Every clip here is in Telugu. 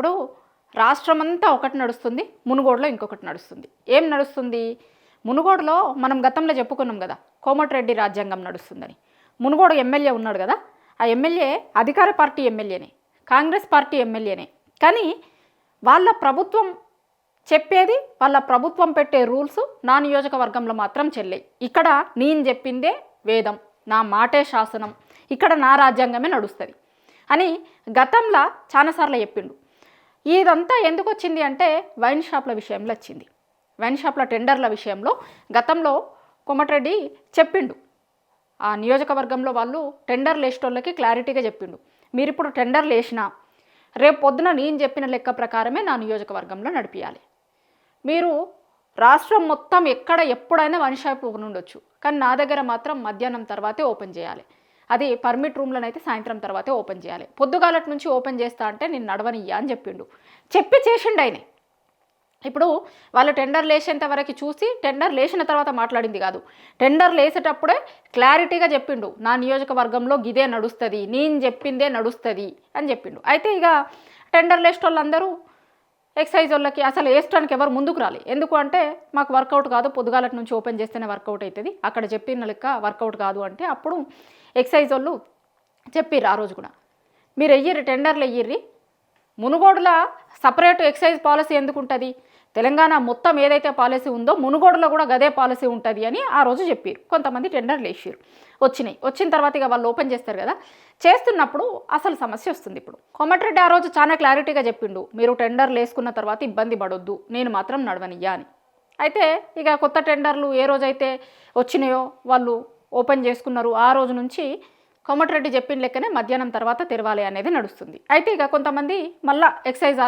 ఇప్పుడు రాష్ట్రమంతా ఒకటి నడుస్తుంది, మునుగోడులో ఇంకొకటి నడుస్తుంది. ఏం నడుస్తుంది? మునుగోడులో మనం గతంలో చెప్పుకున్నాం కదా, కోమటిరెడ్డి రాజ్యాంగం నడుస్తుందని. మునుగోడు ఎమ్మెల్యే ఉన్నాడు కదా, ఆ ఎమ్మెల్యే అధికార పార్టీ ఎమ్మెల్యేనే, కాంగ్రెస్ పార్టీ ఎమ్మెల్యేనే. కానీ వాళ్ళ ప్రభుత్వం చెప్పేది, వాళ్ళ ప్రభుత్వం పెట్టే రూల్స్ నా నియోజకవర్గంలో మాత్రం చెల్లాయి. ఇక్కడ నేను చెప్పిందే వేదం, నా మాటే శాసనం, ఇక్కడ నా రాజ్యాంగమే నడుస్తుంది అని గతంలో చాలాసార్లు చెప్పిండు. ఇదంతా ఎందుకు వచ్చింది అంటే వైన్ షాప్ల విషయంలో వచ్చింది. వైన్ షాప్ల టెండర్ల విషయంలో గతంలో కోమటిరెడ్డి చెప్పిండు. ఆ నియోజకవర్గంలో వాళ్ళు టెండర్లు వేసేటోళ్ళకి క్లారిటీగా చెప్పిండు, మీరు ఇప్పుడు టెండర్లు వేసినా రేపు పొద్దున నేను చెప్పిన లెక్క ప్రకారమే నా నియోజకవర్గంలో నడిపించాలి. మీరు రాష్ట్రం మొత్తం ఎక్కడ ఎప్పుడైనా వైన్ షాప్ ఉండొచ్చు, కానీ నా దగ్గర మాత్రం మధ్యాహ్నం తర్వాతే ఓపెన్ చేయాలి. అది పర్మిట్ రూమ్లను అయితే సాయంత్రం తర్వాతే ఓపెన్ చేయాలి. పొద్దుగాలటి నుంచి ఓపెన్ చేస్తా అంటే నేను నడవనియ్యా అని చెప్పిండు. చెప్పి చేసిండు ఆయన. ఇప్పుడు వాళ్ళు టెండర్లు వేసేంత వరకు చూసి టెండర్లు వేసిన తర్వాత మాట్లాడింది కాదు, టెండర్లు వేసేటప్పుడే క్లారిటీగా చెప్పిండు, నా నియోజకవర్గంలో గిదే నడుస్తుంది, నేను చెప్పిందే నడుస్తుంది అని చెప్పిండు. అయితే ఇక టెండర్లు వేసే వాళ్ళందరూ ఎక్సైజ్ వాళ్ళకి అసలు వేసడానికి ఎవరు ముందుకు రాలి. ఎందుకు అంటే మాకు వర్కౌట్ కాదు, పొద్దుగాలటి నుంచి ఓపెన్ చేస్తేనే వర్కౌట్ అవుతుంది, అక్కడ చెప్పిన లెక్క వర్కౌట్ కాదు అంటే అప్పుడు ఎక్సైజ్ వాళ్ళు చెప్పిర్రు ఆ రోజు కూడా, మీరు వెయ్యిర్రి టెండర్లు వెయ్యిర్రి, మునుగోడులో సపరేట్ ఎక్సైజ్ పాలసీ ఎందుకు ఉంటుంది, తెలంగాణ మొత్తం ఏదైతే పాలసీ ఉందో మునుగోడులో కూడా గదే పాలసీ ఉంటుంది అని ఆ రోజు చెప్పారు. కొంతమంది టెండర్లు వేసారు, వచ్చినాయి. వచ్చిన తర్వాత ఇక వాళ్ళు ఓపెన్ చేస్తారు కదా, చేస్తున్నప్పుడు అసలు సమస్య వస్తుంది. ఇప్పుడు కోమటిరెడ్డి ఆ రోజు చాలా క్లారిటీగా చెప్పిండు, మీరు టెండర్లు వేసుకున్న తర్వాత ఇబ్బంది పడొద్దు, నేను మాత్రం నడవనియ్యా అని. అయితే ఇక కొత్త టెండర్లు ఏ రోజైతే వచ్చినాయో వాళ్ళు ఓపెన్ చేసుకున్నారు, ఆ రోజు నుంచి కోమటిరెడ్డి చెప్పిన లెక్కనే మధ్యాహ్నం తర్వాత తెరవాలి అనేది నడుస్తుంది. అయితే ఇక కొంతమంది మళ్ళీ ఎక్సైజ్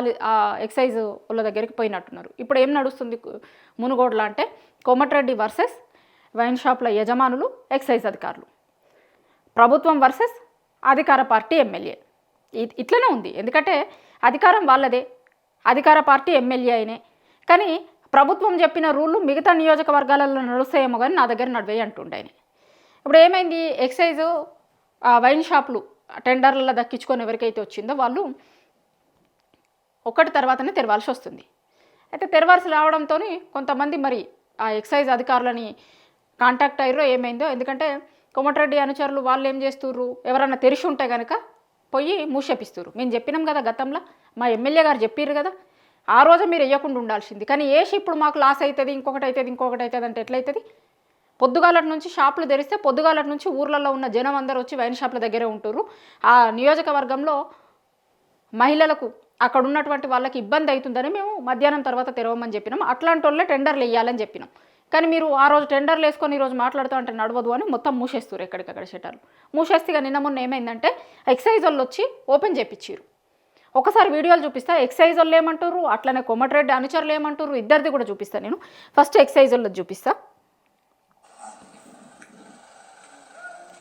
వాళ్ళ దగ్గరికి పోయినట్టున్నారు. ఇప్పుడు ఏం నడుస్తుంది మునుగోడులో అంటే కోమటిరెడ్డి వర్సెస్ వైన్ షాప్ల యజమానులు, ఎక్సైజ్ అధికారులు, ప్రభుత్వం వర్సెస్ అధికార పార్టీ ఎమ్మెల్యే. ఇట్లనే ఉంది. ఎందుకంటే అధికారం వాళ్ళదే, అధికార పార్టీ ఎమ్మెల్యే అయినే, కానీ ప్రభుత్వం చెప్పిన రూళ్ళు మిగతా నియోజకవర్గాలలో నడుస్తాయేమో కానీ నా దగ్గర నడివేయి అంటుండే ఆయన. ఇప్పుడు ఏమైంది, ఎక్సైజు వైన్ షాపులు టెండర్లలో దక్కించుకొని ఎవరికైతే వచ్చిందో వాళ్ళు ఒకటి తర్వాతనే తెరవాల్సి వస్తుంది. అయితే తెరవాల్సి రావడంతో కొంతమంది మరి ఆ ఎక్సైజ్ అధికారులని కాంటాక్ట్ అయ్యారో ఏమైందో. ఎందుకంటే కోమటిరెడ్డి అనుచరులు వాళ్ళు ఏం చేస్తుర్రు, ఎవరన్నా తెరిచి ఉంటే కనుక పోయి మూసేపిస్తుర్రు. మేము చెప్పినాం కదా గతంలో, మా ఎమ్మెల్యే గారు చెప్పారు కదా, ఆ రోజు మీరు వేయకుండా ఉండాల్సింది. కానీ వేసి ఇప్పుడు మాకు లాస్ అవుతుంది, ఇంకొకటి అవుతుంది అంటే ఎట్లయితుంది? పొద్దుగాలటి నుంచి షాపులు తెరిస్తే పొద్దుగాలటి నుంచి ఊర్లలో ఉన్న జనం అందరూ వచ్చి వైన్ షాప్ల దగ్గరే ఉంటుర్రు. ఆ నియోజకవర్గంలో మహిళలకు అక్కడ ఉన్నటువంటి వాళ్ళకి ఇబ్బంది అవుతుందని మేము మధ్యాహ్నం తర్వాత తెరవమని చెప్పినాం. అట్లాంటి వాళ్ళే టెండర్లు వేయాలని చెప్పినాం. కానీ మీరు ఆ రోజు టెండర్లు వేసుకొని ఈరోజు మాట్లాడుతూ అంటే నడవదు అని మొత్తం మూసేస్తారు, ఎక్కడికక్కడ షట్టర్లు మూసేస్తే. నిన్న మొన్న ఏమైందంటే ఎక్సైజ్ వాళ్ళు వచ్చి ఓపెన్ చేయించారు. ఒకసారి వీడియోలు చూపిస్తా, ఎక్సైజ్ వాళ్ళు ఏమంటారు, అట్లనే కోమటిరెడ్డి అనుచరులు ఏమంటారు, ఇద్దరిది కూడా చూపిస్తాను. నేను ఫస్ట్ ఎక్సైజ్ వాళ్ళు చూపిస్తా.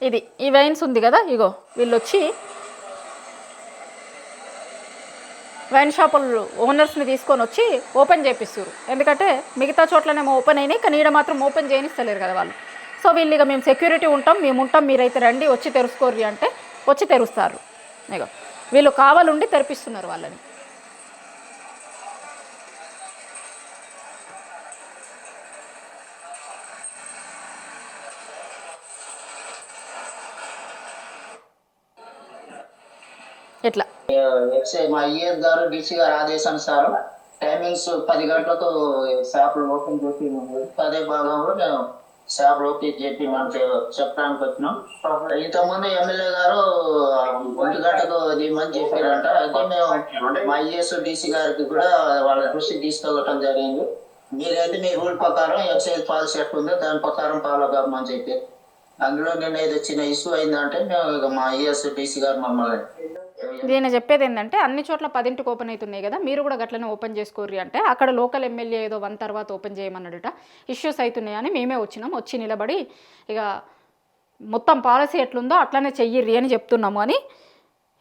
ఇది ఈ వైన్స్ ఉంది కదా, ఇగో వీళ్ళు వచ్చి వైన్ షాపులు ఓనర్స్ని తీసుకొని వచ్చి ఓపెన్ చేపిస్తారు. ఎందుకంటే మిగతా చోట్లనేమో ఓపెన్ అయినాయి, కానీ ఈడ మాత్రం ఓపెన్ చేయనిస్తలేరు కదా వాళ్ళు. సో వీళ్ళు ఇక మేము సెక్యూరిటీ ఉంటాం, మీరైతే రండి వచ్చి తెరుచుకోర్రి అంటే వచ్చి తెరుస్తారు. ఇగో వీళ్ళు కావాలండి తెరిపిస్తున్నారు వాళ్ళని. ఎట్లా మా ఈఎస్ గారు డీసీ గారు ఆదేశానుసారం టైమింగ్స్ 10 గంటలకు షాపులు ఓపెన్ చేసి అదే భాగంలో మేము షాపులు ఓపెన్ చెప్పి మనకు చెప్పడానికి వచ్చినాం. ఇంతకుముందు ఎమ్మెల్యే గారు 1 గంటకు దిమ్మని చెప్పారంట. అయితే మేము మా ఈఎస్ డీసీ గారికి కూడా వాళ్ళ దృష్టికి తీసుకెళ్ళటం జరిగింది. మీరైతే మీ రూల్ ప్రకారం ఎక్సైజ్ పాలసీ ఎట్లుందో దాని ప్రకారం ఫాలో కామని చెప్పారు. అందులో నిన్న ఏదో చిన్న ఇష్యూ అయిందంటే మేము ఇక మా ఈఎస్ డీసీ గారు మమ్మల్ని నేను చెప్పేది ఏంటంటే అన్ని చోట్ల 10ంటికి ఓపెన్ అవుతున్నాయి కదా, మీరు కూడా గట్లనే ఓపెన్ చేసుకోర్రి అంటే అక్కడ లోకల్ ఎమ్మెల్యే ఏదో 1 తర్వాత ఓపెన్ చేయమన్నాడట. ఇష్యూస్ అవుతున్నాయని మేమే వచ్చినాం, వచ్చి నిలబడి ఇక మొత్తం పాలసీ ఎట్లుందో అట్లనే చెయ్యిర్రి అని చెప్తున్నాము అని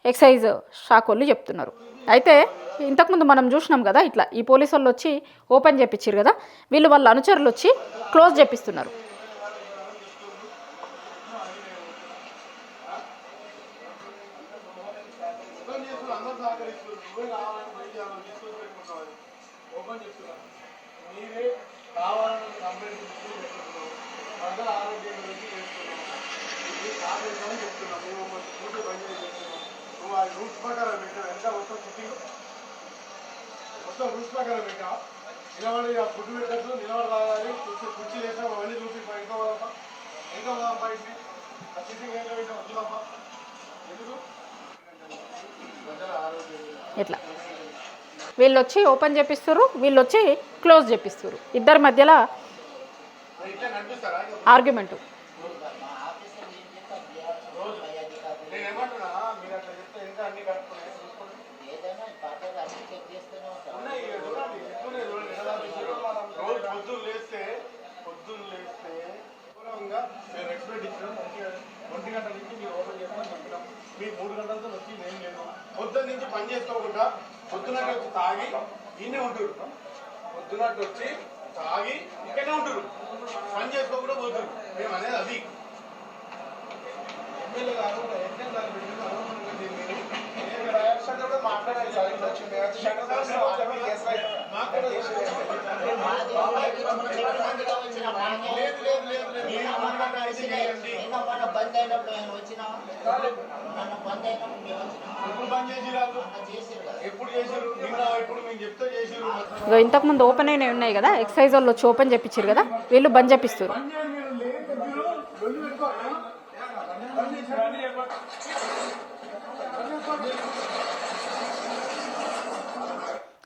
ఎక్సైజ్ శాఖ వాళ్ళు చెప్తున్నారు. అయితే ఇంతకుముందు మనం చూసినాం కదా, ఇట్లా ఈ పోలీసు వాళ్ళు వచ్చి ఓపెన్ చేయించారు కదా, వీళ్ళు వాళ్ళ అనుచరులు వచ్చి క్లోజ్ చేపిస్తున్నారు. ఓపెన్ చెప్తున్నా మీరే కావాలని కంప్లైంట్ ప్రజల ఆరోగ్యం గురించి చేస్తున్నాం ఆరోగ్యం చెప్తున్నాం మేము రూట్ బంద్ చేస్తున్నాం నువ్వు ఆ రూట్స్ ప్రకారం పెట్టావు ఎంత మొత్తం సిట్టింగ్ మొత్తం రూట్స్ ప్రకారం పెట్టావు నిలబడి ఆ ఫుడ్ పెట్టచ్చు నిలబడి రావాలి కుర్చీ చేసాం అవన్నీ చూసి ఇంకా పోదామా ఇంకా పోదాం బయటికి ఆ సిట్టింగ్ ఏంటో పెట్టాం వద్దులమ్మా ఎందుకు ప్రజల ఆరోగ్యం ఇట్లా వీళ్ళు వచ్చి ఓపెన్ చేపిస్తారు, వీళ్ళు వచ్చి క్లోజ్ చేపిస్తారు. ఇద్దరి మధ్యలో ఇట్లా కనిపిస్తారా ఆర్గ్యుమెంటు. నేను ఏమంటున్నా మీరు అట్లా చెప్తే ఇంకా అన్ని కనుక్కున్నాయి ఉన్నాయి చూడండి ఎట్లున్నాయి చూడండి ఎలా తీశారో. రోజు పొద్దున్న లేస్తే దూరంగా మేము ఎక్స్పెక్ట్ ఇచ్చినాం 1 గంటల నుంచి మీరు ఓపెన్ చేస్తామని చెప్పినాం. మీ 3 గంటలతో వచ్చి నేను లేదు పొద్దున్న నుంచి పని చేసుకోకుండా పొద్దున్నట్టు వచ్చి తాగి ఈయనే ఉంటారు. పొద్దున్నట్టు వచ్చి తాగి ఇక్కడనే ఉంటారు, పని చేసుకోకుండా పోతారు. మేము అనేది అది ఎమ్మెల్యే గారు మాట్లాడాలి ఎప్పుడు చేసారు ఇప్పుడు మేము చెప్తే చేసారు. ఇగో ఇంతకుముందు ఓపెన్ అయినవి ఉన్నాయి కదా, ఎక్సైజ్ వాళ్ళు వచ్చి ఓపెన్ చేపించారు కదా, వీళ్ళు బంద్ చేపిస్తారు.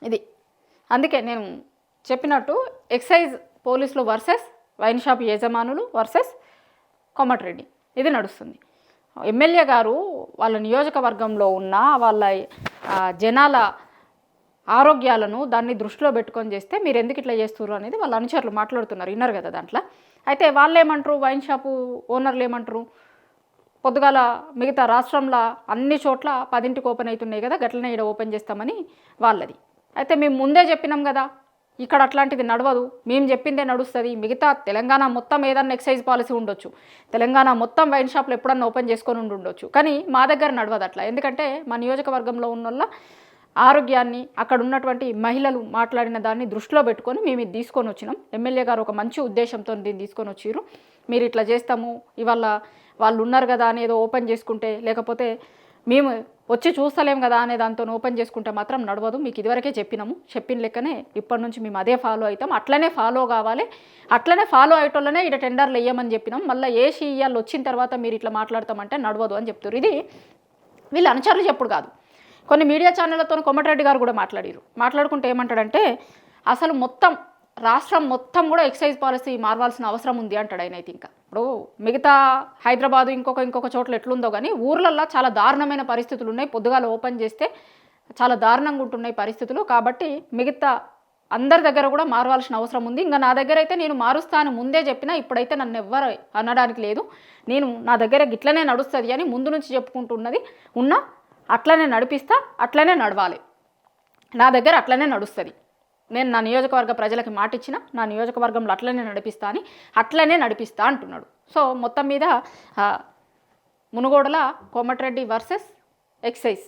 ఇది అందుకే నేను చెప్పినట్టు ఎక్సైజ్ పోలీసులు వర్సెస్ వైన్ షాప్ యజమానులు వర్సెస్ కోమటిరెడ్డి ఇది నడుస్తుంది. ఎమ్మెల్యే గారు వాళ్ళ నియోజకవర్గంలో ఉన్న వాళ్ళ జనాల ఆరోగ్యాలను దాన్ని దృష్టిలో పెట్టుకొని చేస్తే మీరు ఎందుకు ఇట్లా చేస్తున్నారు అనేది వాళ్ళ అనుచరులు మాట్లాడుతున్నారు, విన్నారు కదా దాంట్లో. అయితే వాళ్ళు ఏమంటారు, వైన్ షాపు ఓనర్లు ఏమంటారు, పొద్దుగాల మిగతా రాష్ట్రంలో అన్ని చోట్ల 10ంటికి ఓపెన్ అవుతున్నాయి కదా, గట్లనే ఇక్కడ ఓపెన్ చేస్తామని వాళ్ళది. అయితే మేము ముందే చెప్పినాం కదా ఇక్కడ అట్లాంటిది నడవదు, మేము చెప్పిందే నడుస్తుంది. మిగతా తెలంగాణ మొత్తం ఏదన్నా ఎక్సైజ్ పాలసీ ఉండొచ్చు, తెలంగాణ మొత్తం వైన్ షాప్లు ఎప్పుడన్నా ఓపెన్ చేసుకొని ఉండొచ్చు, కానీ మా దగ్గర నడవదు అట్లా. ఎందుకంటే మా నియోజకవర్గంలో ఉన్న వాళ్ళ ఆరోగ్యాన్ని, అక్కడ ఉన్నటువంటి మహిళలు మాట్లాడిన దాన్ని దృష్టిలో పెట్టుకొని మేము ఇది తీసుకొని వచ్చినాం. ఎమ్మెల్యే గారు ఒక మంచి ఉద్దేశంతో దీన్ని తీసుకొని వచ్చారు. మీరు ఇట్లా చేస్తాము, ఇవాళ వాళ్ళు ఉన్నారు కదా అని ఏదో ఓపెన్ చేసుకుంటే, లేకపోతే మేము వచ్చి చూస్తలేం కదా అనే దాంతో ఓపెన్ చేసుకుంటే మాత్రం నడవదు. మీకు ఇదివరకే చెప్పినాము, చెప్పిన లెక్కనే ఇప్పటి నుంచి మేము అదే ఫాలో అవుతాం, అట్లనే ఫాలో కావాలి, అట్లనే ఫాలో అయ్యేటోళ్ళనే ఇక్కడ టెండర్లు వేయమని చెప్పినాం. మళ్ళీ ఏసీ ఇయ్యాలు వచ్చిన తర్వాత మీరు ఇట్లా మాట్లాడతామంటే నడవదు అని చెప్తారు. ఇది వీళ్ళు అనుచరులు చెప్పుడు కాదు. కొన్ని మీడియా ఛానళ్లతో కోమటిరెడ్డి గారు కూడా మాట్లాడుకుంటే ఏమంటాడంటే, అసలు మొత్తం రాష్ట్రం మొత్తం కూడా ఎక్సైజ్ పాలసీ మారవాల్సిన అవసరం ఉంది అంటాడు ఆయన. అయితే ఇంకా ఇప్పుడు మిగతా హైదరాబాదు ఇంకొక చోట్ల ఎట్లుందో కానీ ఊర్లల్లో చాలా దారుణమైన పరిస్థితులు ఉన్నాయి. పొద్దుగాల ఓపెన్ చేస్తే చాలా దారుణంగా ఉంటున్నాయి పరిస్థితులు. కాబట్టి మిగతా అందరి దగ్గర కూడా మారవలసిన అవసరం ఉంది. ఇంకా నా దగ్గర అయితే నేను మారుస్తాను ముందే చెప్పినా, ఇప్పుడైతే నన్ను ఎవ్వరు అనడానికి లేదు. నేను నా దగ్గర గిట్లనే నడుస్తుంది అని ముందు నుంచి చెప్పుకుంటున్నది ఉన్నా, అట్లనే నడిపిస్తా, అట్లనే నడవాలి, నా దగ్గర అట్లనే నడుస్తుంది. నేను నా నియోజకవర్గ ప్రజలకి మాట ఇచ్చిన, నా నియోజకవర్గంలో అట్లనే నడిపిస్తా అంటున్నాడు. సో మొత్తం మీద మునుగోడుల కోమటిరెడ్డి వర్సెస్ ఎక్సైజ్,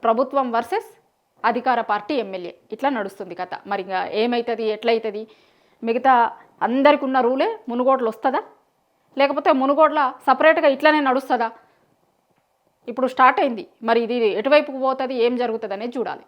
ప్రభుత్వం వర్సెస్ అధికార పార్టీ ఎమ్మెల్యే, ఇట్లా నడుస్తుంది కథ. మరి ఇంకా ఏమవుతుంది, ఎట్లయితుంది, మిగతా అందరికి ఉన్న రూలే మునుగోడులో వస్తుందా, లేకపోతే మునుగోడుల సపరేట్గా ఇట్లనే నడుస్తుందా? ఇప్పుడు స్టార్ట్ అయింది, మరి ఇది ఎటువైపుకు పోతుంది, ఏం జరుగుతుంది అనేది చూడాలి.